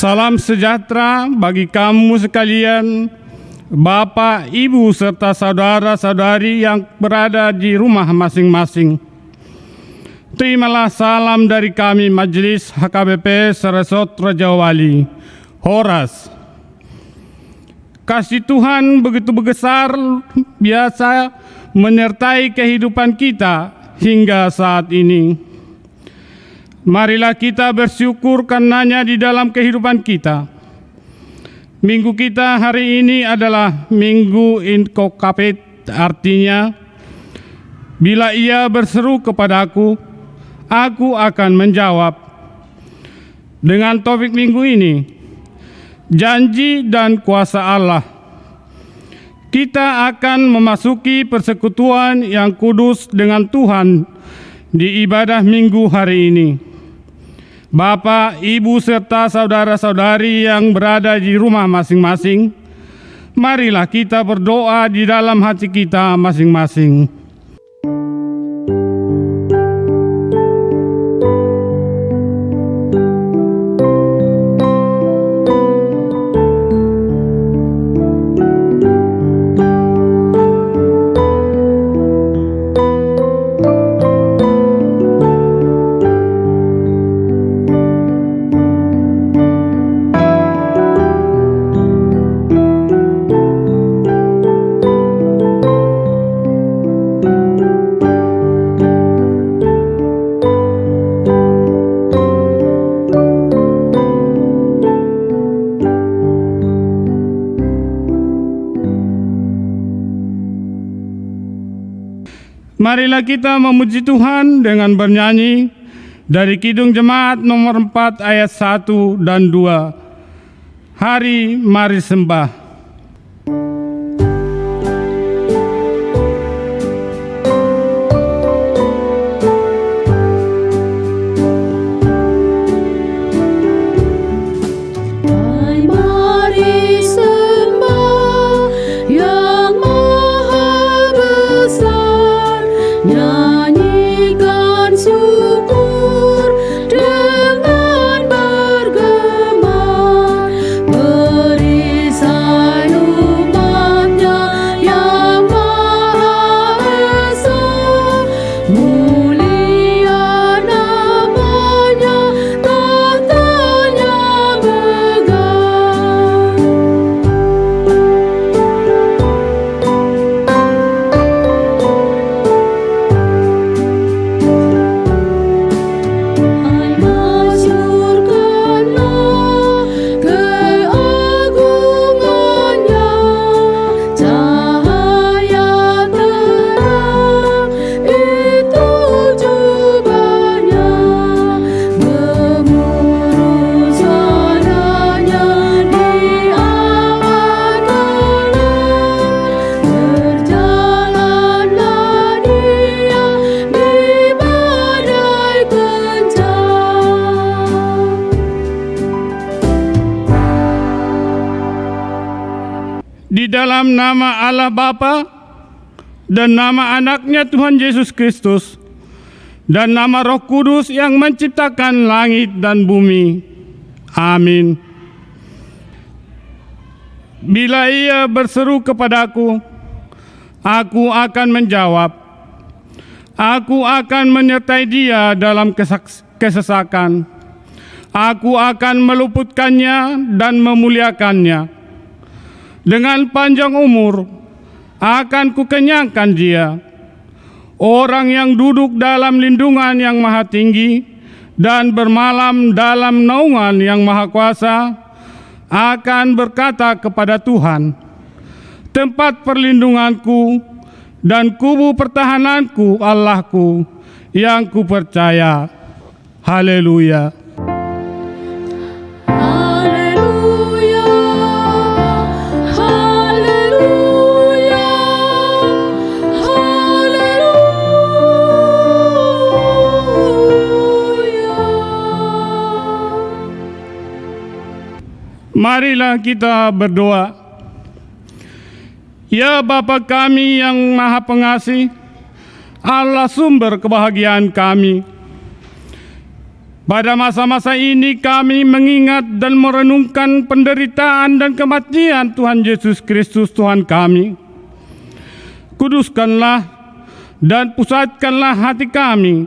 Salam sejahtera bagi kamu sekalian, Bapak, Ibu, serta saudara-saudari yang berada di rumah masing-masing. Terimalah salam dari kami Majelis HKBP Saresot Raja Wali, Horas. Kasih Tuhan begitu besar biasa menyertai kehidupan kita hingga saat ini. Marilah kita bersyukur karenanya di dalam kehidupan kita. Minggu kita hari ini adalah Minggu Inkokapet, artinya bila ia berseru kepadaku, aku akan menjawab. Dengan topik minggu ini, janji dan kuasa Allah, kita akan memasuki persekutuan yang kudus dengan Tuhan di ibadah minggu hari ini. Bapak, Ibu, serta saudara-saudari yang berada di rumah masing-masing, marilah kita berdoa di dalam hati kita masing-masing. Marilah kita memuji Tuhan dengan bernyanyi dari Kidung Jemaat nomor 4 ayat 1 dan 2. Hari mari sembah. Di dalam nama Allah Bapa dan nama anaknya Tuhan Yesus Kristus dan nama Roh Kudus yang menciptakan langit dan bumi. Amin. Bila ia berseru kepadaku, aku akan menjawab. Aku akan menyertai dia dalam kesesakan. Aku akan meluputkannya dan memuliakannya. Dengan panjang umur akan kukenyangkan dia. Orang yang duduk dalam lindungan yang maha tinggi dan bermalam dalam naungan yang maha kuasa akan berkata kepada Tuhan, tempat perlindunganku dan kubu pertahananku, Allahku yang kupercaya. Haleluya. Marilah kita berdoa. Ya Bapa kami yang Maha Pengasih, Allah sumber kebahagiaan kami, Pada masa-masa ini kami mengingat dan merenungkan penderitaan dan kematian Tuhan Yesus Kristus Tuhan kami. Kuduskanlah dan pusatkanlah hati kami,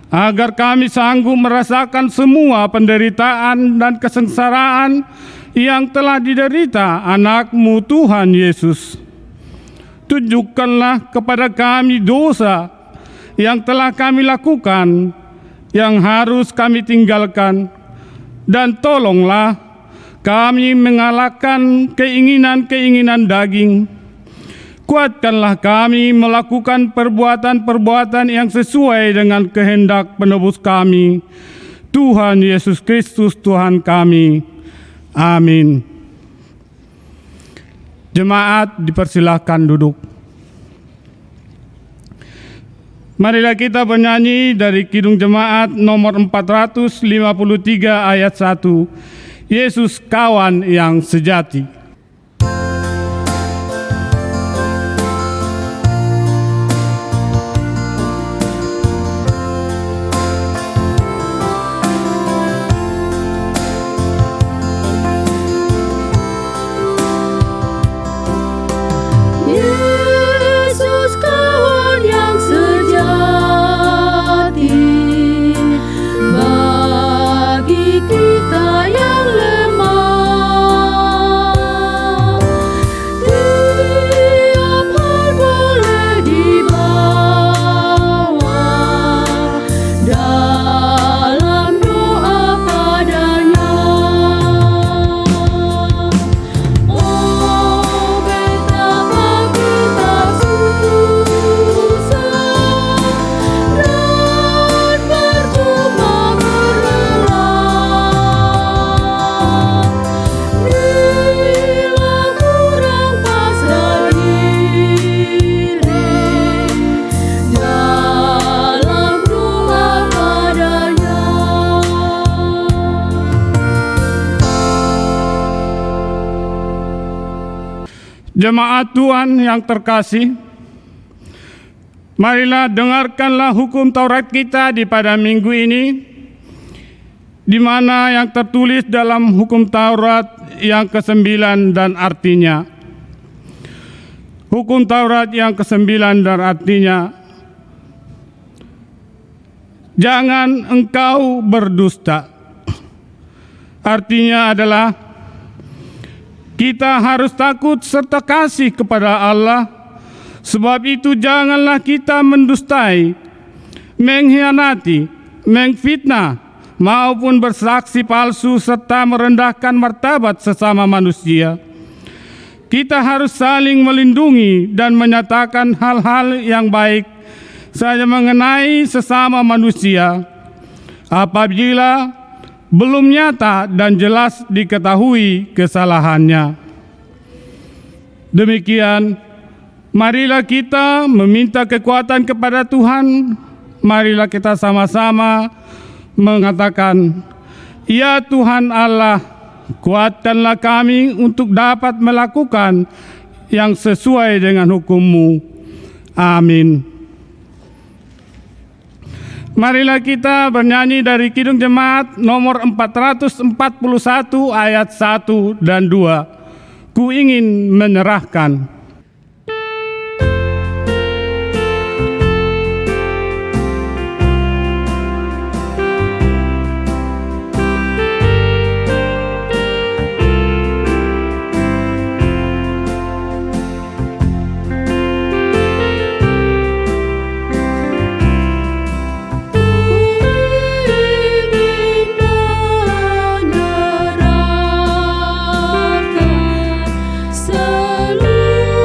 agar kami sanggup merasakan semua penderitaan dan kesengsaraan yang telah diderita anak-Mu Tuhan Yesus. Tunjukkanlah kepada kami dosa yang telah kami lakukan, yang harus kami tinggalkan, dan tolonglah kami mengalahkan keinginan-keinginan daging. Kuatkanlah kami melakukan perbuatan-perbuatan yang sesuai dengan kehendak penebus kami, Tuhan Yesus Kristus Tuhan kami. Amin. Jemaat dipersilahkan duduk. Marilah kita bernyanyi dari Kidung Jemaat nomor 453 ayat 1. Yesus kawan yang sejati. Jemaat Tuhan yang terkasih, marilah dengarkanlah hukum Taurat kita di pada minggu ini, di mana yang tertulis dalam hukum Taurat yang ke-9 dan artinya. Hukum Taurat yang ke-9 dan artinya, jangan engkau berdusta. Artinya adalah kita harus takut serta kasih kepada Allah. Sebab itu janganlah kita mendustai, mengkhianati, mengfitnah, maupun bersaksi palsu serta merendahkan martabat sesama manusia. Kita harus saling melindungi dan menyatakan hal-hal yang baik saja mengenai sesama manusia, apabila belum nyata dan jelas diketahui kesalahannya. Demikian, marilah kita meminta kekuatan kepada Tuhan. Marilah kita sama-sama mengatakan, "Ya Tuhan Allah, kuatkanlah kami untuk dapat melakukan yang sesuai dengan hukum-Mu." Amin. Marilah kita bernyanyi dari Kidung Jemaat nomor 441 ayat 1 dan 2. Ku ingin menyerahkan. Seluruh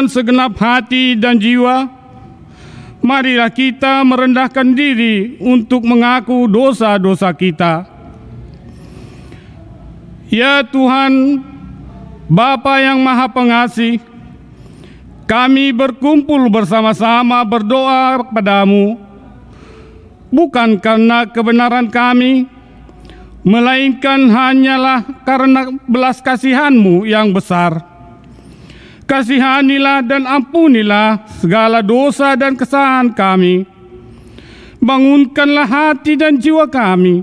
dengan segenap hati dan jiwa, marilah kita merendahkan diri untuk mengaku dosa-dosa kita. Ya Tuhan, Bapa yang Maha Pengasih, kami berkumpul bersama-sama berdoa kepadamu, bukan karena kebenaran kami, melainkan hanyalah karena belas kasihan-Mu yang besar. Kasihanilah dan ampunilah segala dosa dan kesalahan kami. Bangunkanlah hati dan jiwa kami,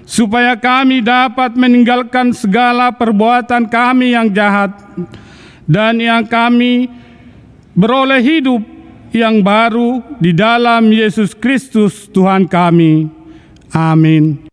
supaya kami dapat meninggalkan segala perbuatan kami yang jahat, dan yang kami beroleh hidup yang baru di dalam Yesus Kristus Tuhan kami. Amin.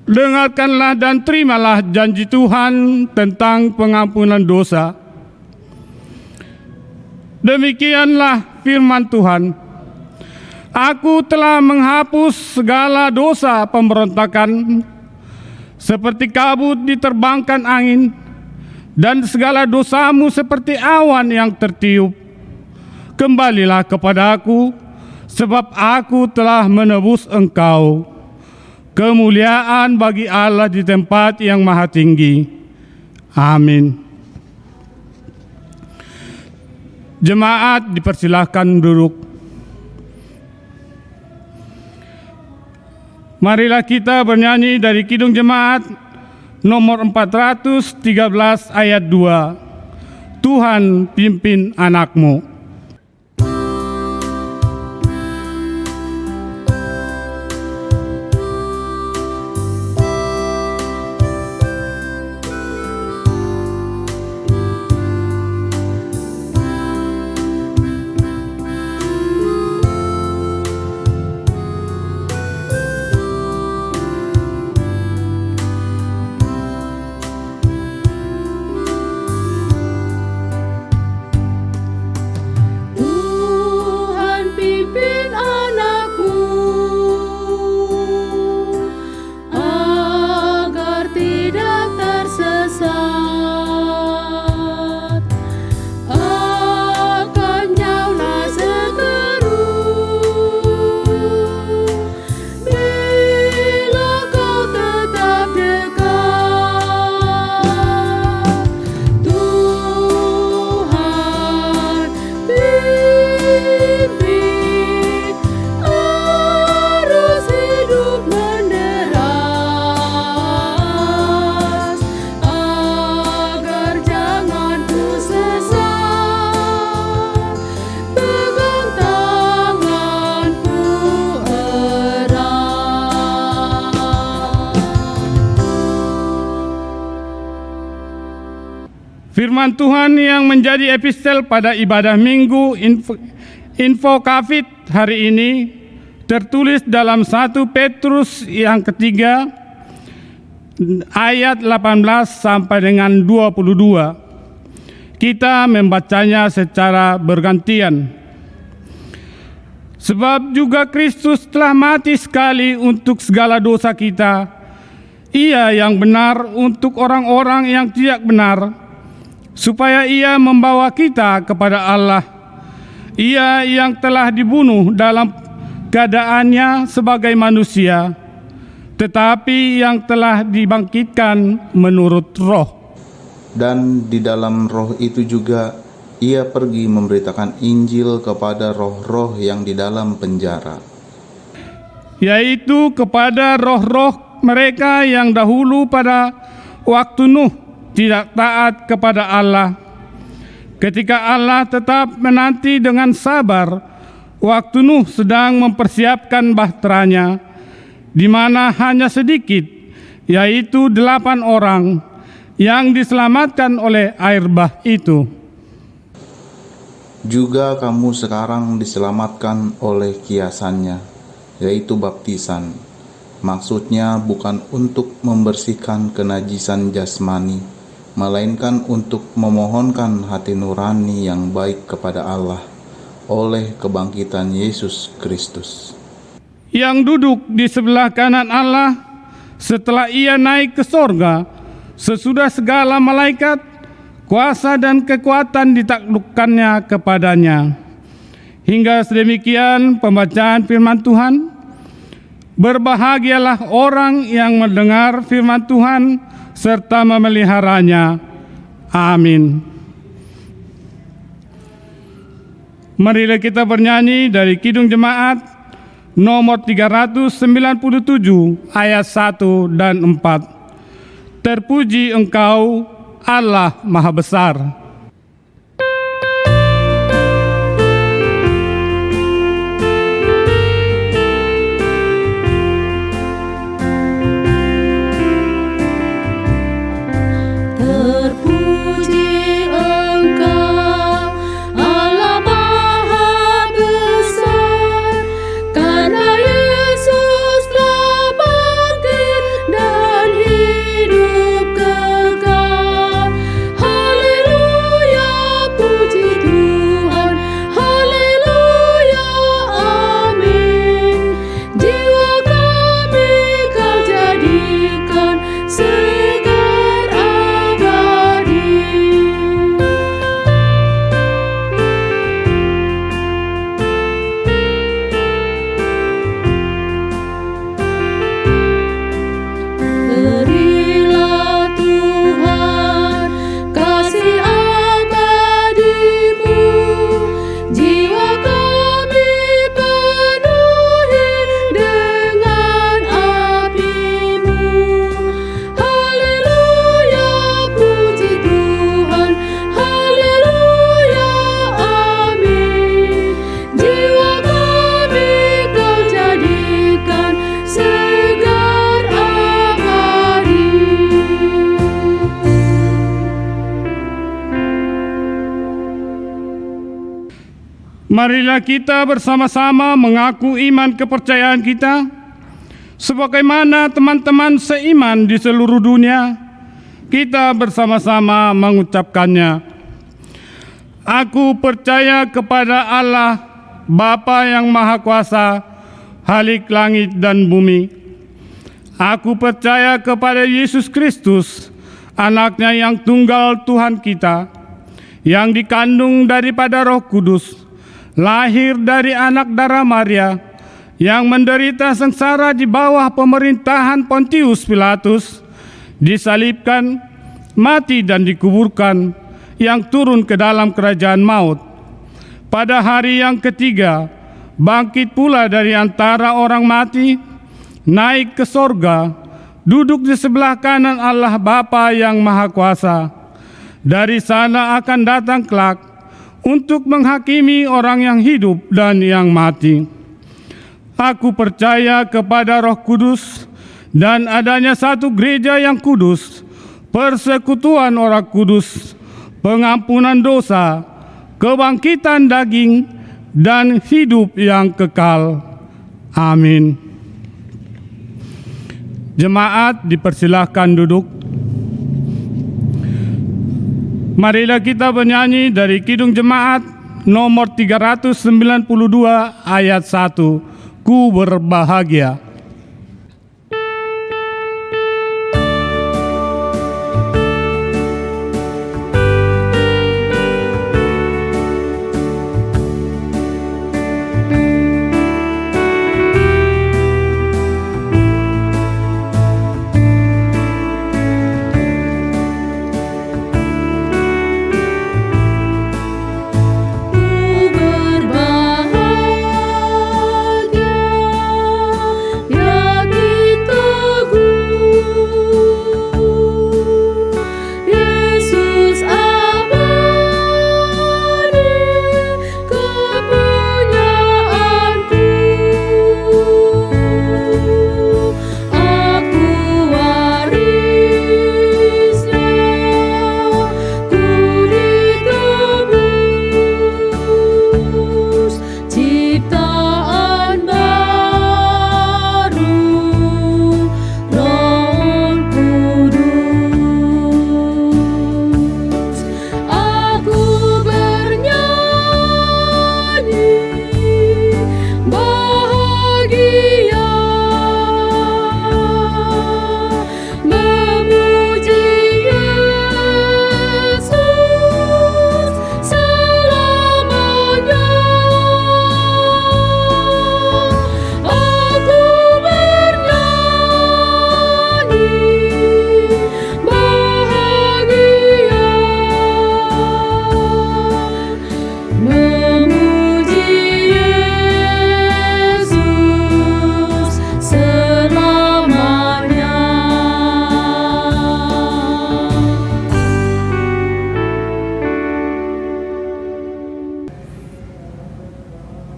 Dengarkanlah dan terimalah janji Tuhan tentang pengampunan dosa. Demikianlah firman Tuhan. Aku telah menghapus segala dosa pemberontakan, seperti kabut diterbangkan angin, dan segala dosamu seperti awan yang tertiup. Kembalilah kepadaku, sebab aku telah menebus engkau. Kemuliaan bagi Allah di tempat yang maha tinggi. Amin. Jemaat dipersilahkan duduk. Marilah kita bernyanyi dari Kidung Jemaat nomor 413 ayat 2. Tuhan pimpin anakmu. Firman Tuhan yang menjadi epistel pada ibadah Minggu Info Kafid hari ini tertulis dalam 1 Petrus yang ketiga ayat 18 sampai dengan 22. Kita membacanya secara bergantian. Sebab juga Kristus telah mati sekali untuk segala dosa kita, Ia yang benar untuk orang-orang yang tidak benar, supaya Ia membawa kita kepada Allah. Ia yang telah dibunuh dalam keadaannya sebagai manusia, tetapi yang telah dibangkitkan menurut Roh. Dan di dalam Roh itu juga Ia pergi memberitakan Injil kepada roh-roh yang di dalam penjara. yaitu kepada roh-roh mereka yang dahulu pada waktu Nuh tidak taat kepada Allah. Ketika Allah tetap menanti dengan sabar waktu Nuh sedang mempersiapkan bahteranya, di mana hanya sedikit, yaitu 8 orang yang diselamatkan oleh air bah itu. Juga kamu sekarang diselamatkan oleh kiasannya, yaitu baptisan. Maksudnya bukan untuk membersihkan kenajisan jasmani, melainkan untuk memohonkan hati nurani yang baik kepada Allah oleh kebangkitan Yesus Kristus, yang duduk di sebelah kanan Allah setelah ia naik ke sorga, sesudah segala malaikat, kuasa dan kekuatan ditaklukkannya kepadanya. Hingga sedemikian pembacaan firman Tuhan. Berbahagialah orang yang mendengar firman Tuhan serta memeliharanya. Amin. Marilah kita bernyanyi dari Kidung Jemaat nomor 397 ayat 1 dan 4. Terpuji Engkau, Allah Maha Besar. Marilah kita bersama-sama mengaku iman kepercayaan kita, sebagaimana teman-teman seiman di seluruh dunia, kita bersama-sama mengucapkannya. Aku percaya kepada Allah, Bapa yang Maha Kuasa, Khalik langit dan bumi. Aku percaya kepada Yesus Kristus, Anaknya yang tunggal Tuhan kita, yang dikandung daripada Roh Kudus, lahir dari anak darah Maria, yang menderita sengsara di bawah pemerintahan Pontius Pilatus, disalibkan, mati dan dikuburkan, yang turun ke dalam kerajaan maut. Pada hari yang ketiga, bangkit pula dari antara orang mati, naik ke sorga, duduk di sebelah kanan Allah Bapa yang Maha Kuasa. Dari sana akan datang kelak untuk menghakimi orang yang hidup dan yang mati. Aku percaya kepada Roh Kudus dan adanya satu gereja yang kudus, persekutuan orang kudus, pengampunan dosa, kebangkitan daging, dan hidup yang kekal. Amin. Jemaat dipersilahkan duduk. Marilah kita bernyanyi dari Kidung Jemaat nomor 392 ayat 1. Ku berbahagia.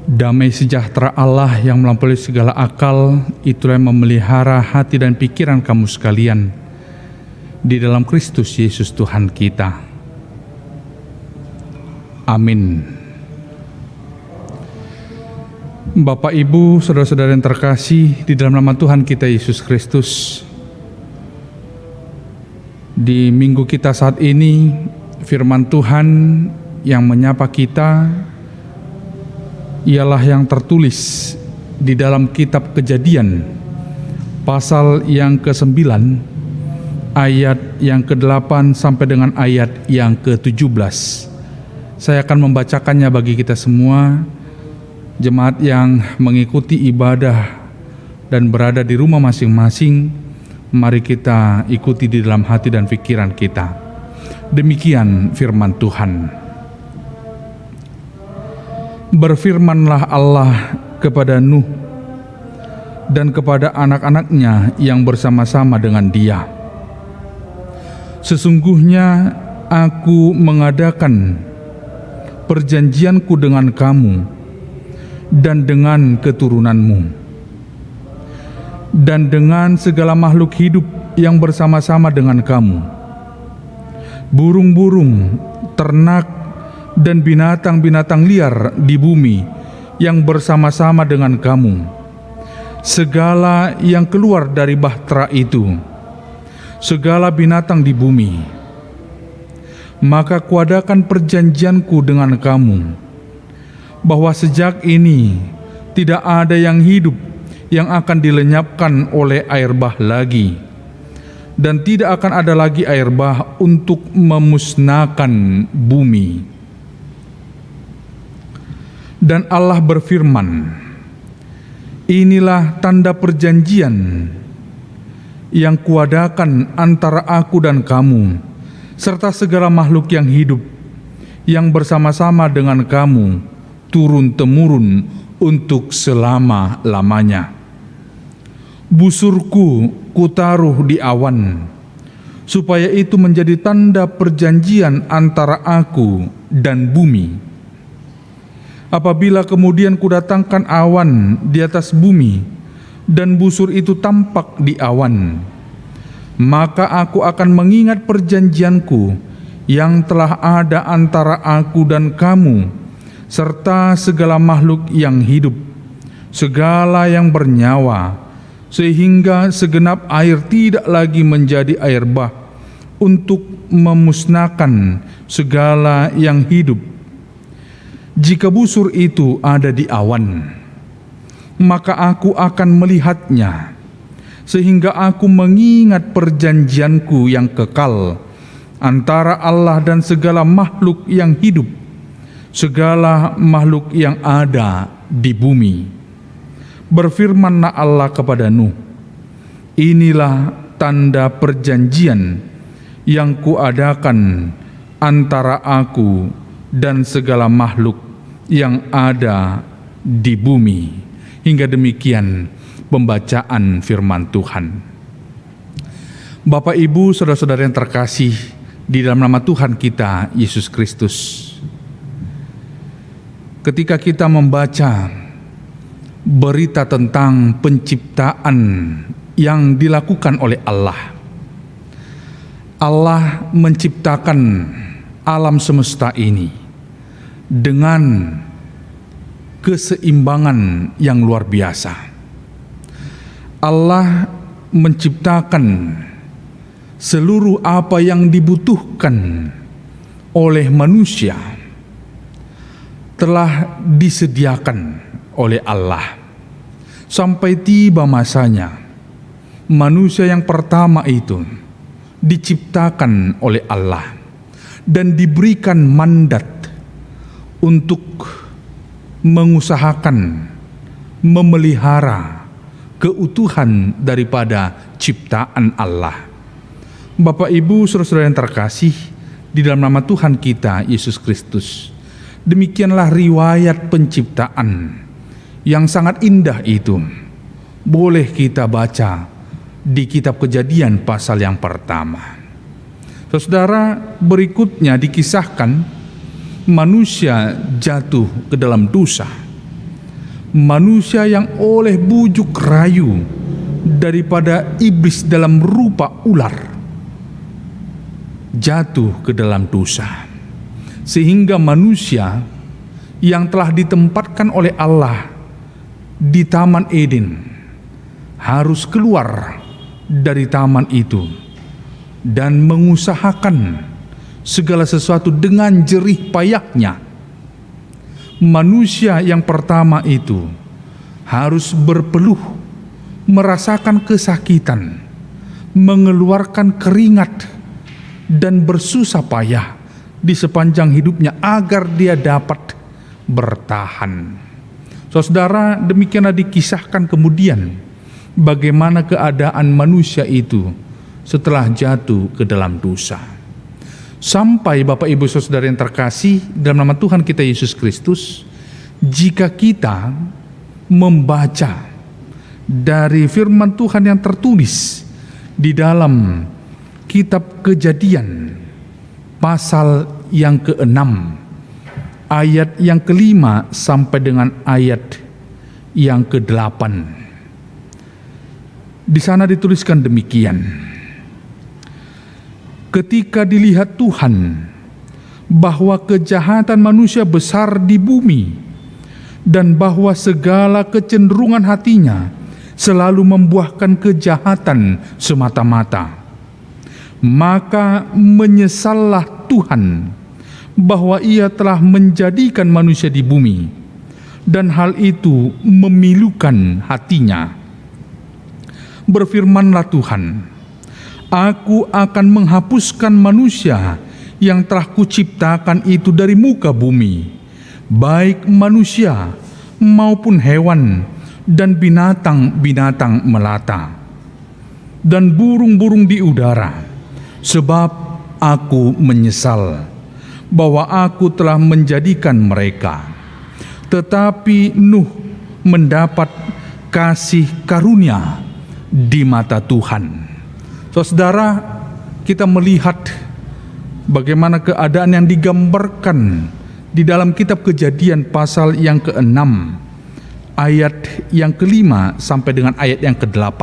Damai sejahtera Allah yang melampaui segala akal, itulah yang memelihara hati dan pikiran kamu sekalian di dalam Kristus Yesus Tuhan kita. Amin. Bapak, Ibu, saudara-saudara yang terkasih di dalam nama Tuhan kita Yesus Kristus, di minggu kita saat ini, firman Tuhan yang menyapa kita ialah yang tertulis di dalam kitab Kejadian pasal yang ke-9 ayat yang ke-8 sampai dengan ayat yang ke-17. Saya akan membacakannya bagi kita semua, jemaat yang mengikuti ibadah dan berada di rumah masing-masing. Mari kita ikuti di dalam hati dan pikiran kita. Demikian firman Tuhan. Berfirmanlah Allah kepada Nuh dan kepada anak-anaknya yang bersama-sama dengan dia. Sesungguhnya aku mengadakan perjanjianku dengan kamu dan dengan keturunanmu, dan dengan segala makhluk hidup yang bersama-sama dengan kamu, burung-burung, ternak, dan binatang-binatang liar di bumi yang bersama-sama dengan kamu, segala yang keluar dari bahtera itu, segala binatang di bumi. Maka kuadakan perjanjianku dengan kamu, bahwa sejak ini tidak ada yang hidup yang akan dilenyapkan oleh air bah lagi, dan tidak akan ada lagi air bah untuk memusnahkan bumi. Dan Allah berfirman, inilah tanda perjanjian yang kuadakan antara aku dan kamu, serta segala makhluk yang hidup yang bersama-sama dengan kamu, turun-temurun untuk selama-lamanya. Busurku kutaruh di awan, supaya itu menjadi tanda perjanjian antara aku dan bumi. Apabila kemudian kudatangkan awan di atas bumi, dan busur itu tampak di awan, maka aku akan mengingat perjanjianku yang telah ada antara aku dan kamu, serta segala makhluk yang hidup, segala yang bernyawa, sehingga segenap air tidak lagi menjadi air bah untuk memusnahkan segala yang hidup. Jika busur itu ada di awan, maka aku akan melihatnya, sehingga aku mengingat perjanjianku yang kekal antara Allah dan segala makhluk yang hidup, segala makhluk yang ada di bumi. Berfirmanlah Allah kepada Nuh, inilah tanda perjanjian yang kuadakan antara aku dan segala makhluk yang ada di bumi. Hingga demikian pembacaan firman Tuhan. Bapak, Ibu, saudara-saudara yang terkasih di dalam nama Tuhan kita Yesus Kristus, ketika kita membaca berita tentang penciptaan yang dilakukan oleh Allah, Allah menciptakan alam semesta ini dengan keseimbangan yang luar biasa. Allah menciptakan seluruh apa yang dibutuhkan oleh manusia telah disediakan oleh Allah. Sampai tiba masanya, manusia yang pertama itu diciptakan oleh Allah dan diberikan mandat untuk mengusahakan, memelihara keutuhan daripada ciptaan Allah. Bapak, Ibu, saudara-saudara yang terkasih di dalam nama Tuhan kita Yesus Kristus, demikianlah riwayat penciptaan yang sangat indah itu boleh kita baca di kitab Kejadian pasal yang pertama. Saudara, berikutnya dikisahkan manusia jatuh ke dalam dosa, manusia yang oleh bujuk rayu daripada iblis dalam rupa ular jatuh ke dalam dosa, sehingga manusia yang telah ditempatkan oleh Allah di Taman Eden harus keluar dari taman itu dan mengusahakan segala sesuatu dengan jerih payahnya. Manusia yang pertama itu harus berpeluh, merasakan kesakitan, mengeluarkan keringat, dan bersusah payah di sepanjang hidupnya agar dia dapat bertahan. Saudara, demikianlah dikisahkan kemudian bagaimana keadaan manusia itu setelah jatuh ke dalam dosa. Sampai Bapak Ibu Saudara yang terkasih dalam nama Tuhan kita Yesus Kristus, jika kita membaca dari firman Tuhan yang tertulis di dalam kitab Kejadian pasal yang ke-6 ayat yang ke-5 sampai dengan ayat yang ke-8. Di sana dituliskan demikian: ketika dilihat Tuhan bahwa kejahatan manusia besar di bumi dan bahwa segala kecenderungan hatinya selalu membuahkan kejahatan semata-mata, maka menyesallah Tuhan bahwa Ia telah menjadikan manusia di bumi, dan hal itu memilukan hatinya. Berfirmanlah Tuhan, Aku akan menghapuskan manusia yang telah kuciptakan itu dari muka bumi, baik manusia maupun hewan dan binatang-binatang melata, dan burung-burung di udara, sebab aku menyesal bahwa aku telah menjadikan mereka. Tetapi Nuh mendapat kasih karunia di mata Tuhan. Saudara, kita melihat bagaimana keadaan yang digambarkan di dalam kitab Kejadian pasal yang ke-6 ayat yang ke-5 sampai dengan ayat yang ke-8.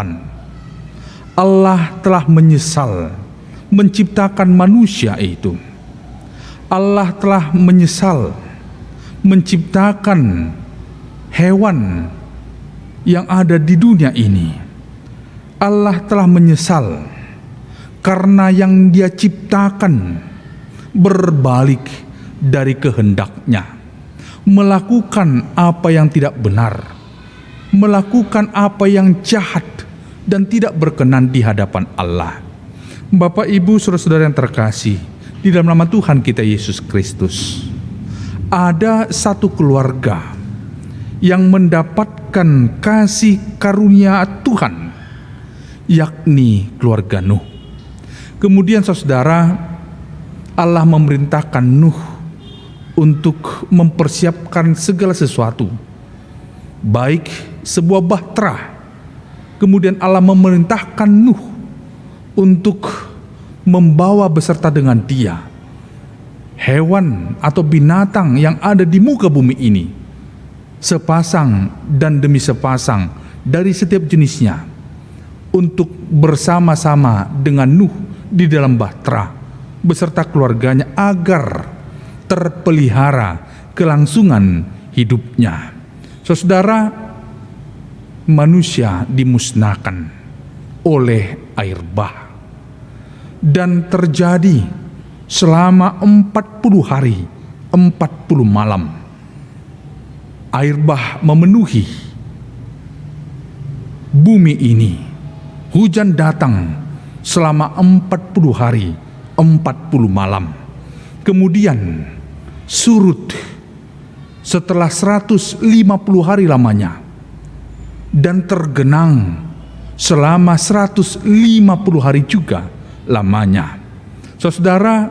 Allah telah menyesal menciptakan manusia itu. Allah telah menyesal menciptakan hewan yang ada di dunia ini. Allah telah menyesal karena yang Dia ciptakan berbalik dari kehendaknya, melakukan apa yang tidak benar, melakukan apa yang jahat dan tidak berkenan di hadapan Allah. Bapak, Ibu, saudara-saudara yang terkasih di dalam nama Tuhan kita Yesus Kristus, ada satu keluarga yang mendapatkan kasih karunia Tuhan, yakni keluarga Nuh. Kemudian saudara, Allah memerintahkan Nuh untuk mempersiapkan segala sesuatu, baik sebuah bahtera. Kemudian Allah memerintahkan Nuh untuk membawa beserta dengan dia hewan atau binatang yang ada di muka bumi ini, sepasang dan demi sepasang dari setiap jenisnya, untuk bersama-sama dengan Nuh di dalam bahtera beserta keluarganya agar terpelihara kelangsungan hidupnya. Saudara, manusia dimusnahkan oleh air bah, dan terjadi selama 40 hari 40 malam air bah memenuhi bumi ini. Hujan datang selama 40 hari 40 malam, kemudian surut setelah 150 hari lamanya, dan tergenang selama 150 hari juga lamanya. Saudara,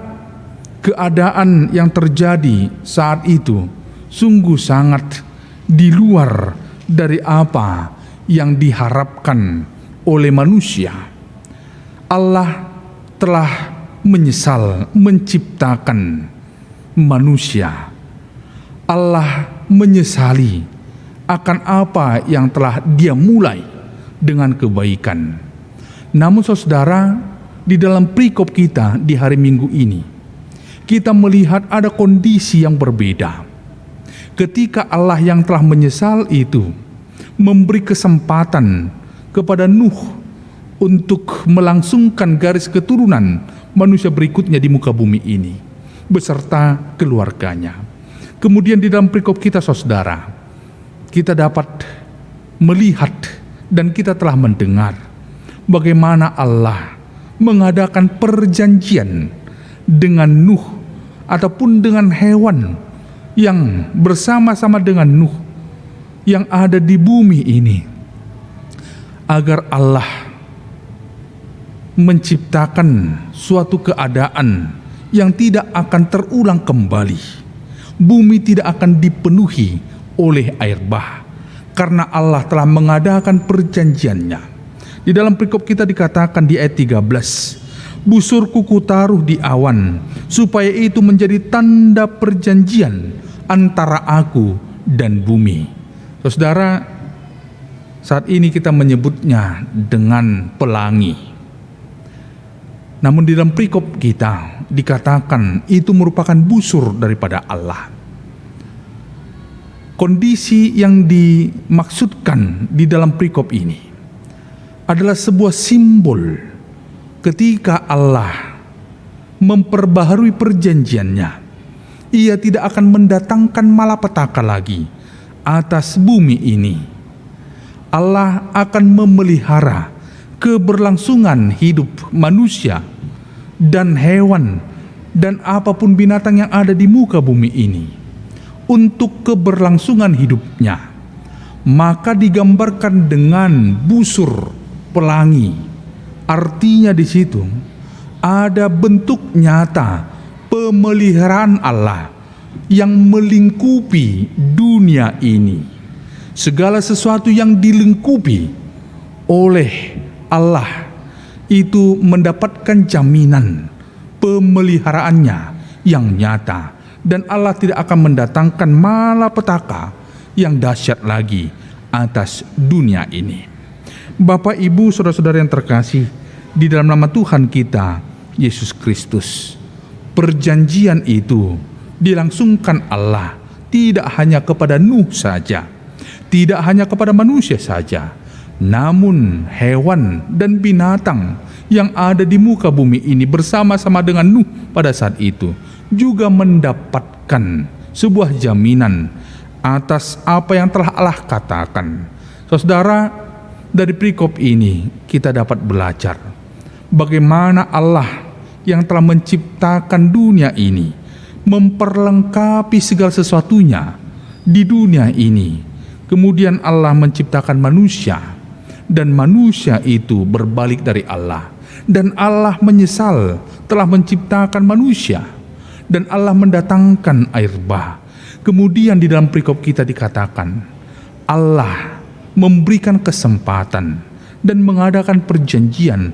keadaan yang terjadi saat itu sungguh sangat di luar dari apa yang diharapkan oleh manusia. Allah telah menyesal menciptakan manusia. Allah menyesali akan apa yang telah Dia mulai dengan kebaikan. Namun saudara, di dalam perikop kita di hari Minggu ini, kita melihat ada kondisi yang berbeda. Ketika Allah yang telah menyesal itu memberi kesempatan kepada Nuh untuk melangsungkan garis keturunan manusia berikutnya di muka bumi ini beserta keluarganya. Kemudian di dalam perikop kita saudara, kita dapat melihat dan kita telah mendengar bagaimana Allah mengadakan perjanjian dengan Nuh ataupun dengan hewan yang bersama-sama dengan Nuh yang ada di bumi ini, agar Allah menciptakan suatu keadaan yang tidak akan terulang kembali. Bumi tidak akan dipenuhi oleh air bah, karena Allah telah mengadakan perjanjiannya. Di dalam perikop kita dikatakan di ayat 13, busurku kutaruh di awan, supaya itu menjadi tanda perjanjian antara aku dan bumi. Saudara, saat ini kita menyebutnya dengan pelangi. Namun di dalam perikop kita dikatakan itu merupakan busur daripada Allah. Kondisi yang dimaksudkan di dalam perikop ini adalah sebuah simbol ketika Allah memperbaharui perjanjiannya. Ia tidak akan mendatangkan malapetaka lagi atas bumi ini. Allah akan memelihara keberlangsungan hidup manusia dan hewan dan apapun binatang yang ada di muka bumi ini untuk keberlangsungan hidupnya. Maka digambarkan dengan busur pelangi. Artinya di situ ada bentuk nyata pemeliharaan Allah yang melingkupi dunia ini. Segala sesuatu yang dilingkupi oleh Allah itu mendapatkan jaminan pemeliharaannya yang nyata, dan Allah tidak akan mendatangkan malapetaka yang dahsyat lagi atas dunia ini. Bapak, Ibu, saudara-saudara yang terkasih di dalam nama Tuhan kita Yesus Kristus, perjanjian itu dilangsungkan Allah tidak hanya kepada Nuh saja, tidak hanya kepada manusia saja, namun hewan dan binatang yang ada di muka bumi ini bersama-sama dengan Nuh pada saat itu juga mendapatkan sebuah jaminan atas apa yang telah Allah katakan. Saudara, dari perikop ini kita dapat belajar bagaimana Allah yang telah menciptakan dunia ini memperlengkapi segala sesuatunya di dunia ini. Kemudian Allah menciptakan manusia, dan manusia itu berbalik dari Allah, dan Allah menyesal telah menciptakan manusia, dan Allah mendatangkan air bah. Kemudian di dalam perikop kita dikatakan Allah memberikan kesempatan dan mengadakan perjanjian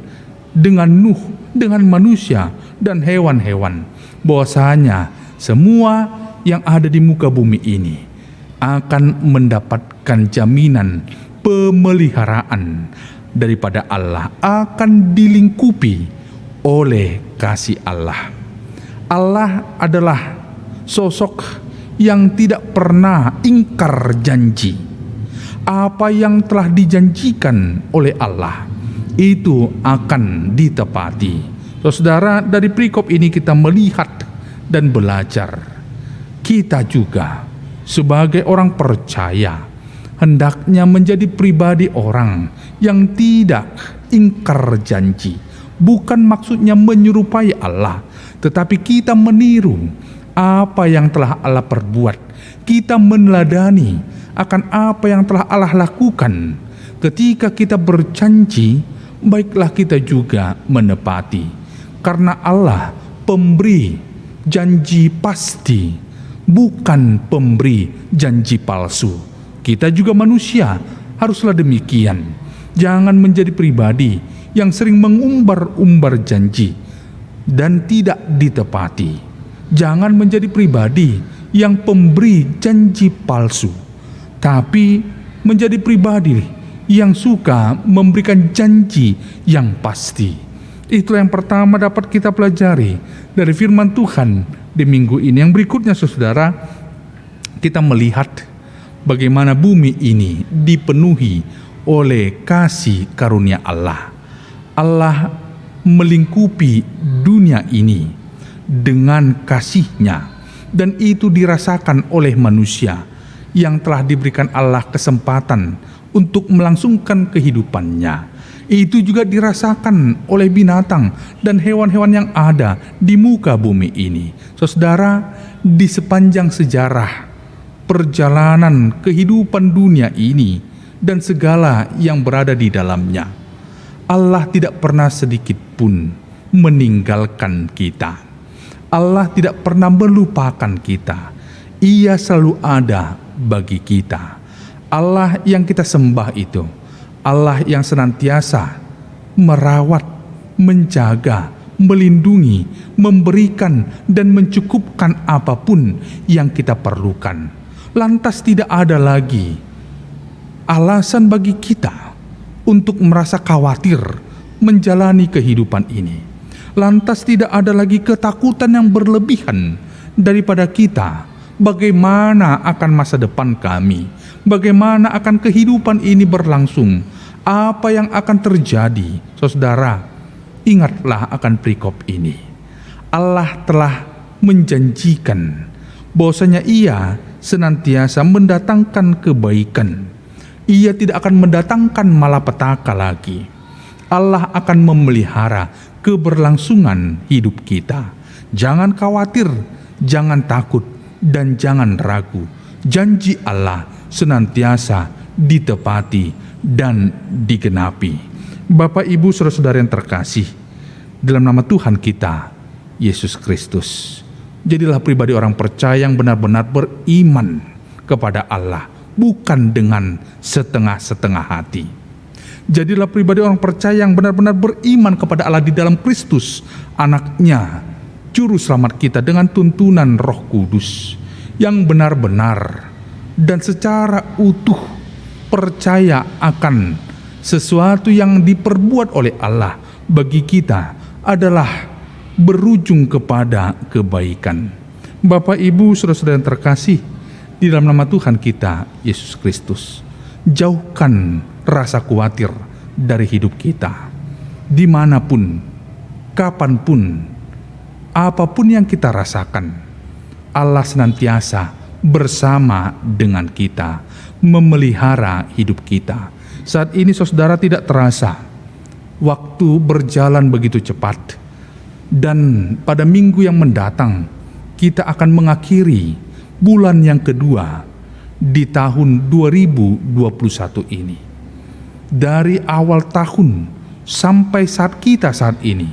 dengan Nuh, dengan manusia dan hewan-hewan, bahwasanya semua yang ada di muka bumi ini akan mendapatkan jaminan pemeliharaan daripada Allah, akan dilingkupi oleh kasih Allah. Allah adalah sosok yang tidak pernah ingkar janji. Apa yang telah dijanjikan oleh Allah itu akan ditepati. Saudara, dari perikop ini kita melihat dan belajar, kita juga sebagai orang percaya hendaknya menjadi pribadi orang yang tidak ingkar janji. Bukan maksudnya menyerupai Allah, tetapi kita meniru apa yang telah Allah perbuat. Kita meneladani akan apa yang telah Allah lakukan. Ketika kita berjanji, baiklah kita juga menepati. Karena Allah pemberi janji pasti, bukan pemberi janji palsu. Kita juga manusia, haruslah demikian. Jangan menjadi pribadi yang sering mengumbar-umbar janji dan tidak ditepati. Jangan menjadi pribadi yang pemberi janji palsu. tapi menjadi pribadi yang suka memberikan janji yang pasti. Itulah yang pertama dapat kita pelajari dari firman Tuhan di minggu ini. Yang berikutnya, saudara, kita melihat bagaimana bumi ini dipenuhi oleh kasih karunia Allah. Allah melingkupi dunia ini dengan kasih-Nya, dan itu dirasakan oleh manusia yang telah diberikan Allah kesempatan untuk melangsungkan kehidupannya. Itu juga dirasakan oleh binatang dan hewan-hewan yang ada di muka bumi ini. Saudara, di sepanjang sejarah perjalanan kehidupan dunia ini dan segala yang berada di dalamnya, Allah tidak pernah sedikit pun meninggalkan kita. Allah tidak pernah melupakan kita. Ia selalu ada bagi kita. Allah yang kita sembah itu, Allah yang senantiasa merawat, menjaga, melindungi, memberikan, dan mencukupkan apapun yang kita perlukan. Lantas tidak ada lagi alasan bagi kita untuk merasa khawatir menjalani kehidupan ini. Lantas tidak ada lagi ketakutan yang berlebihan daripada kita. Bagaimana akan masa depan kami? Bagaimana akan kehidupan ini berlangsung? Apa yang akan terjadi? Saudara, ingatlah akan perikop ini. Allah telah menjanjikan bahwasanya Ia senantiasa mendatangkan kebaikan. Ia tidak akan mendatangkan malapetaka lagi. Allah akan memelihara keberlangsungan hidup kita. Jangan khawatir, jangan takut, dan jangan ragu. Janji Allah senantiasa ditepati dan digenapi. Bapak, Ibu, saudara-saudara yang terkasih, dalam nama Tuhan kita Yesus Kristus, jadilah pribadi orang percaya yang benar-benar beriman kepada Allah, bukan dengan setengah-setengah hati. Jadilah pribadi orang percaya yang benar-benar beriman kepada Allah di dalam Kristus, Anak-Nya, Juru Selamat kita, dengan tuntunan Roh Kudus, yang benar-benar dan secara utuh percaya akan sesuatu yang diperbuat oleh Allah bagi kita adalah berujung kepada kebaikan. Bapak, Ibu, saudara-saudara yang terkasih, di dalam nama Tuhan kita Yesus Kristus, jauhkan rasa khawatir dari hidup kita. Dimanapun, kapanpun, apapun yang kita rasakan, Allah senantiasa bersama dengan kita, memelihara hidup kita. Saat ini, saudara, tidak terasa waktu berjalan begitu cepat, dan pada minggu yang mendatang kita akan mengakhiri bulan yang kedua di tahun 2021 ini. Dari awal tahun sampai saat ini,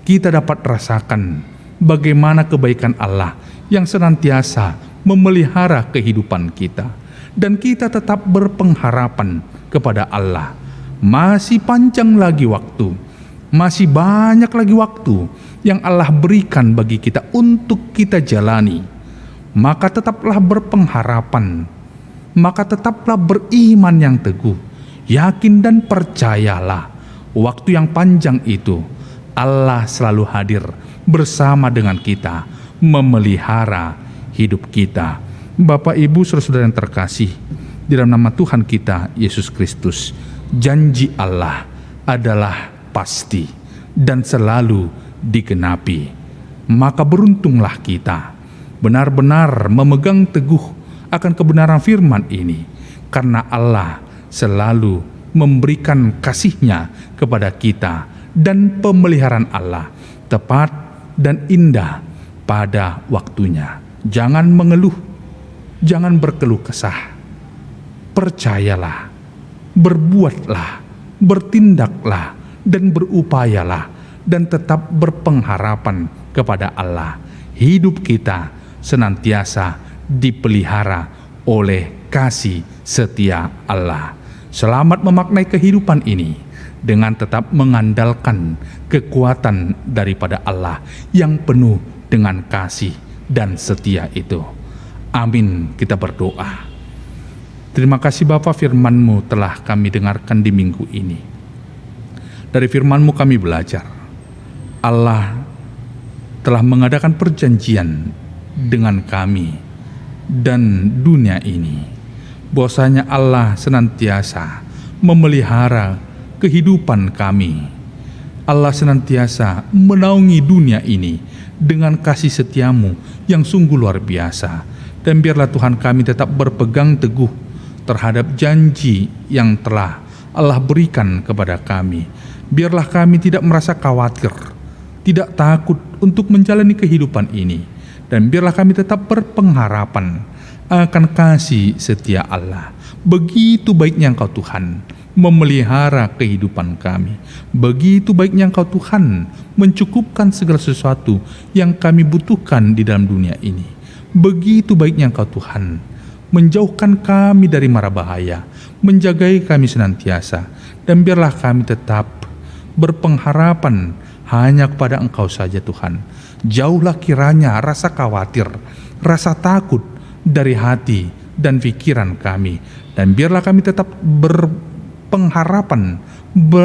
kita dapat rasakan bagaimana kebaikan Allah yang senantiasa memelihara kehidupan kita. Dan kita tetap berpengharapan kepada Allah. Masih panjang lagi waktu, masih banyak lagi waktu yang Allah berikan bagi kita untuk kita jalani. Maka tetaplah berpengharapan, maka tetaplah beriman yang teguh. Yakin dan percayalah, waktu yang panjang itu Allah selalu hadir bersama dengan kita, memelihara hidup kita. Bapak, Ibu, saudara-saudara yang terkasih, di dalam nama Tuhan kita Yesus Kristus, janji Allah adalah pasti dan selalu digenapi. Maka beruntunglah kita benar-benar memegang teguh akan kebenaran firman ini, karena Allah selalu memberikan kasih-Nya kepada kita, dan pemeliharaan Allah tepat dan indah pada waktunya. Jangan mengeluh, jangan berkeluh kesah. Percayalah, berbuatlah, bertindaklah, dan berupayalah, dan tetap berpengharapan kepada Allah. Hidup kita senantiasa dipelihara oleh kasih setia Allah. Selamat memaknai kehidupan ini dengan tetap mengandalkan kekuatan daripada Allah yang penuh dengan kasih dan setia itu. Amin. Kita berdoa. Terima kasih Bapa, firman-Mu telah kami dengarkan di minggu ini. Dari firman-Mu kami belajar, Allah telah mengadakan perjanjian dengan kami dan dunia ini. Bahwasanya Allah senantiasa memelihara kehidupan kami. Allah senantiasa menaungi dunia ini dengan kasih setia-Mu yang sungguh luar biasa. Dan biarlah Tuhan kami tetap berpegang teguh terhadap janji yang telah Allah berikan kepada kami. Biarlah kami tidak merasa khawatir, tidak takut untuk menjalani kehidupan ini. Dan biarlah kami tetap berpengharapan akan kasih setia Allah. Begitu baiknya Engkau Tuhan memelihara kehidupan kami. Begitu baiknya Engkau Tuhan mencukupkan segala sesuatu yang kami butuhkan di dalam dunia ini. Begitu baiknya Engkau Tuhan menjauhkan kami dari mara bahaya, menjagai kami senantiasa, dan biarlah kami tetap berpengharapan hanya kepada Engkau saja Tuhan. Jauhlah kiranya rasa khawatir, rasa takut dari hati dan pikiran kami, dan biarlah kami tetap berpengharapan,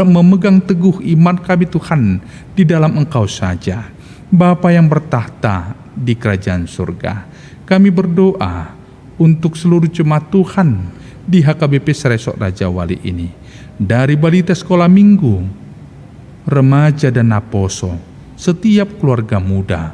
memegang teguh iman kami Tuhan di dalam Engkau saja. Bapa yang bertahta di kerajaan surga, kami berdoa untuk seluruh jemaat Tuhan di HKBP Seresok Raja Wali ini, dari balita sekolah minggu, remaja dan naposo, setiap keluarga muda,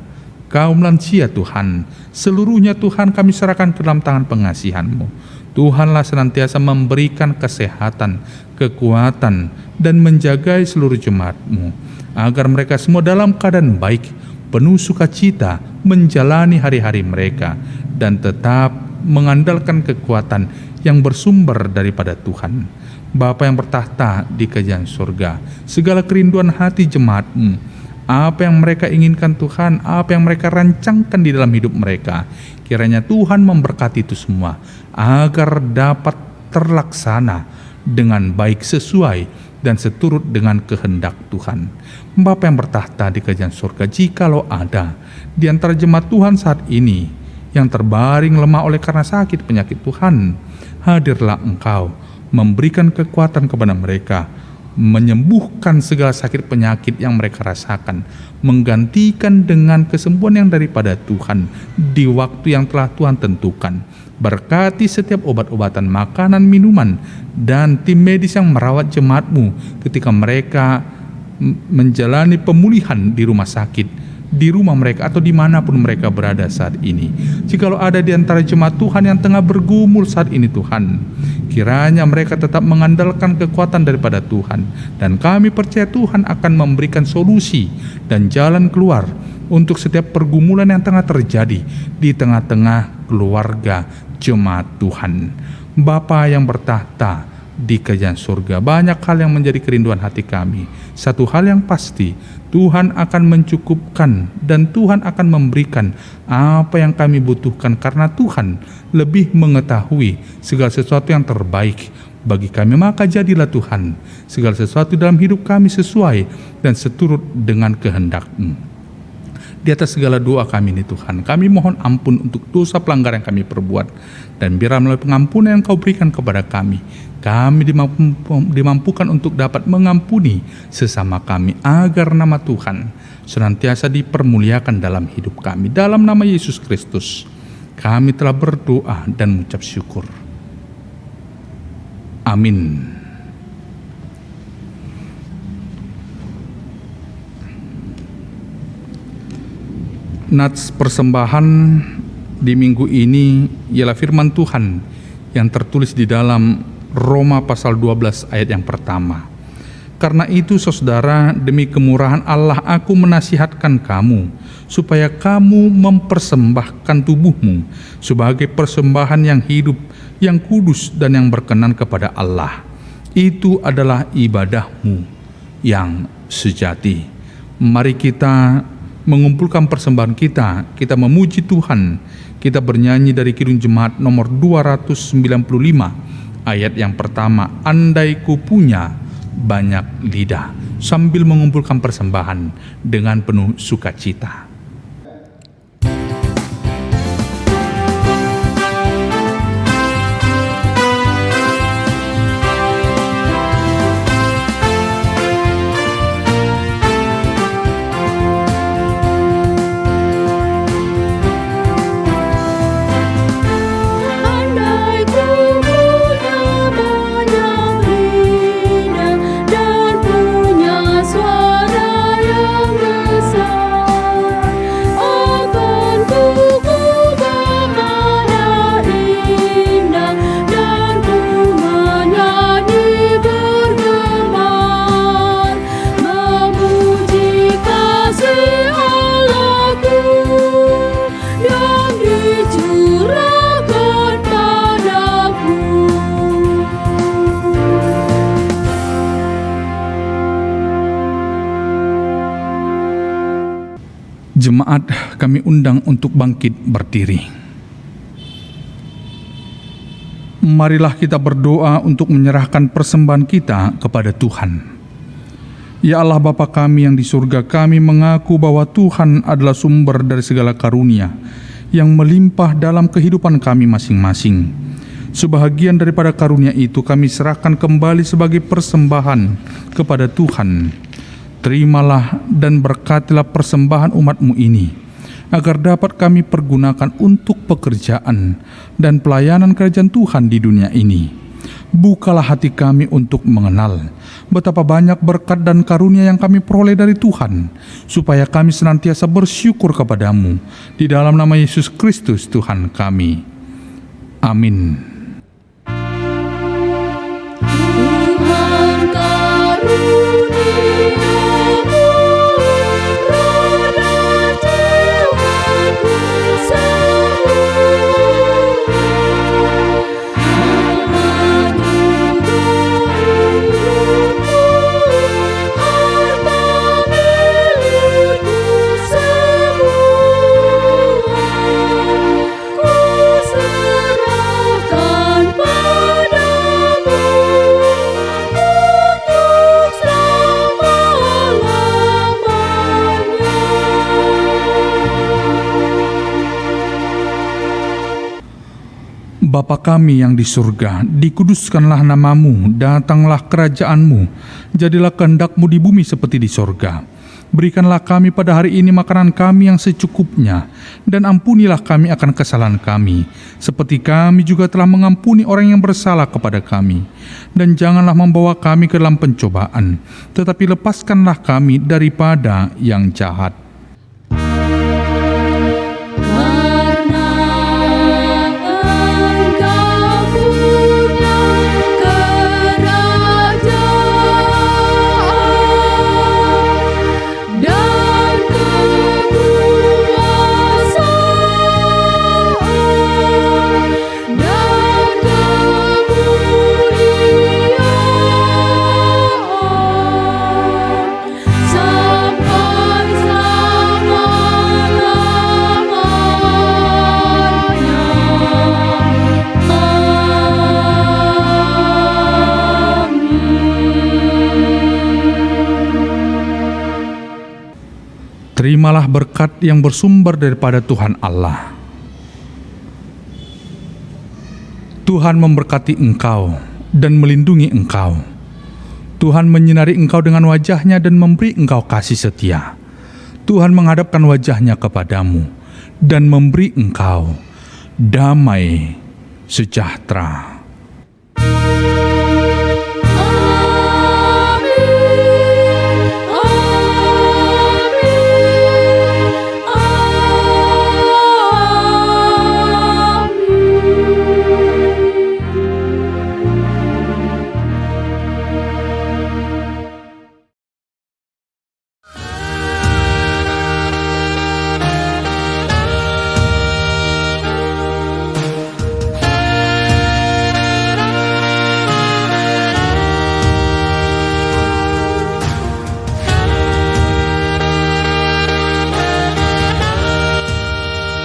kaum lansia Tuhan, seluruhnya Tuhan kami serahkan ke dalam tangan pengasihan-Mu. Tuhanlah senantiasa memberikan kesehatan, kekuatan, dan menjagai seluruh jemaat-Mu, agar mereka semua dalam keadaan baik, penuh sukacita menjalani hari-hari mereka, dan tetap mengandalkan kekuatan yang bersumber daripada Tuhan. Bapa yang bertahta di kerajaan surga, segala kerinduan hati jemaat-Mu, apa yang mereka inginkan Tuhan, apa yang mereka rancangkan di dalam hidup mereka, kiranya Tuhan memberkati itu semua, agar dapat terlaksana dengan baik, sesuai dan seturut dengan kehendak Tuhan. Bapa yang bertahta di kerajaan surga, jikalau ada di antara jemaat Tuhan saat ini yang terbaring lemah oleh karena sakit penyakit Tuhan, hadirlah Engkau, memberikan kekuatan kepada mereka, menyembuhkan segala sakit penyakit yang mereka rasakan, menggantikan dengan kesembuhan yang daripada Tuhan di waktu yang telah Tuhan tentukan. Berkati setiap obat-obatan, makanan, minuman, dan tim medis yang merawat jemaat-Mu ketika mereka menjalani pemulihan di rumah sakit, di rumah mereka atau dimanapun mereka berada saat ini. Jikalau ada di antara jemaat Tuhan yang tengah bergumul saat ini Tuhan, kiranya mereka tetap mengandalkan kekuatan daripada Tuhan, dan kami percaya Tuhan akan memberikan solusi dan jalan keluar untuk setiap pergumulan yang tengah terjadi di tengah-tengah keluarga jemaat Tuhan. Bapa yang bertahta di kerajaan surga, banyak hal yang menjadi kerinduan hati kami. Satu hal yang pasti, Tuhan akan mencukupkan dan Tuhan akan memberikan apa yang kami butuhkan, karena Tuhan lebih mengetahui segala sesuatu yang terbaik bagi kami. Maka jadilah Tuhan segala sesuatu dalam hidup kami sesuai dan seturut dengan kehendak-Mu. Di atas segala doa kami ini Tuhan, kami mohon ampun untuk dosa pelanggaran yang kami perbuat, dan biarlah melalui pengampunan yang Kau berikan kepada kami dimampukan untuk dapat mengampuni sesama kami, agar nama Tuhan senantiasa dipermuliakan dalam hidup kami. Dalam nama Yesus Kristus kami telah berdoa dan mengucap syukur. Amin. Nats persembahan di minggu ini ialah firman Tuhan yang tertulis di dalam Roma pasal 12 ayat yang pertama. Karena itu saudara, demi kemurahan Allah aku menasihatkan kamu, supaya kamu mempersembahkan tubuhmu sebagai persembahan yang hidup, yang kudus dan yang berkenan kepada Allah. Itu adalah ibadahmu yang sejati. Mari kita mengumpulkan persembahan kita memuji Tuhan. Kita bernyanyi dari Kidung Jemaat nomor 295 ayat yang pertama, andai ku punya banyak lidah, sambil mengumpulkan persembahan dengan penuh sukacita. jemaat kami undang untuk bangkit berdiri. Marilah kita berdoa untuk menyerahkan persembahan kita kepada Tuhan. Ya Allah Bapa kami yang di surga, kami mengaku bahwa Tuhan adalah sumber dari segala karunia yang melimpah dalam kehidupan kami masing-masing. Sebahagian daripada karunia itu kami serahkan kembali sebagai persembahan kepada Tuhan. Terimalah dan berkatilah persembahan umat-Mu ini, agar dapat kami pergunakan untuk pekerjaan dan pelayanan kerajaan Tuhan di dunia ini. Bukalah hati kami untuk mengenal betapa banyak berkat dan karunia yang kami peroleh dari Tuhan, supaya kami senantiasa bersyukur kepadamu. Di dalam nama Yesus Kristus Tuhan kami. Amin. Tuhan karuniamu, roda jiwaku semua, mengandungku hidupku, harta milikku semua, ku serahkan padamu untuk selama-lamanya. Bapa kami yang di surga, dikuduskanlah namamu, datanglah kerajaanmu, jadilah kehendak-Mu di bumi seperti di surga. Berikanlah kami pada hari ini makanan kami yang secukupnya, dan ampunilah kami akan kesalahan kami, seperti kami juga telah mengampuni orang yang bersalah kepada kami. Dan janganlah membawa kami ke dalam pencobaan, tetapi lepaskanlah kami daripada yang jahat. Karena Engkau punya kerajaan dan kekuasaan dan kemuliaan sampai selama-lamanya. Amin. Terimalah berkat yang bersumber daripada Tuhan Allah. Tuhan memberkati engkau dan melindungi engkau. Tuhan menyinari engkau dengan wajah-Nya dan memberi engkau kasih setia. Tuhan menghadapkan wajah-Nya kepadamu dan memberi engkau damai sejahtera.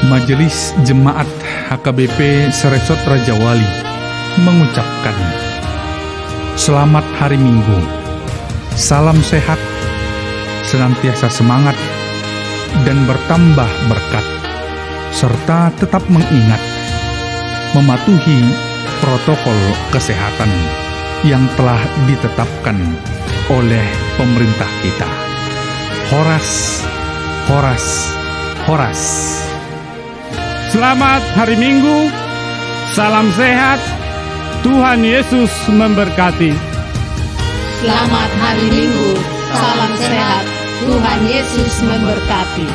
Majelis Jemaat HKBP Seresot Raja Wali mengucapkan Selamat Hari Minggu. Salam sehat, senantiasa semangat, dan bertambah berkat, serta tetap mengingat, mematuhi protokol kesehatan yang telah ditetapkan oleh pemerintah kita. Horas, horas, horas. Selamat hari Minggu, salam sehat, Tuhan Yesus memberkati. Selamat hari Minggu, salam sehat, Tuhan Yesus memberkati.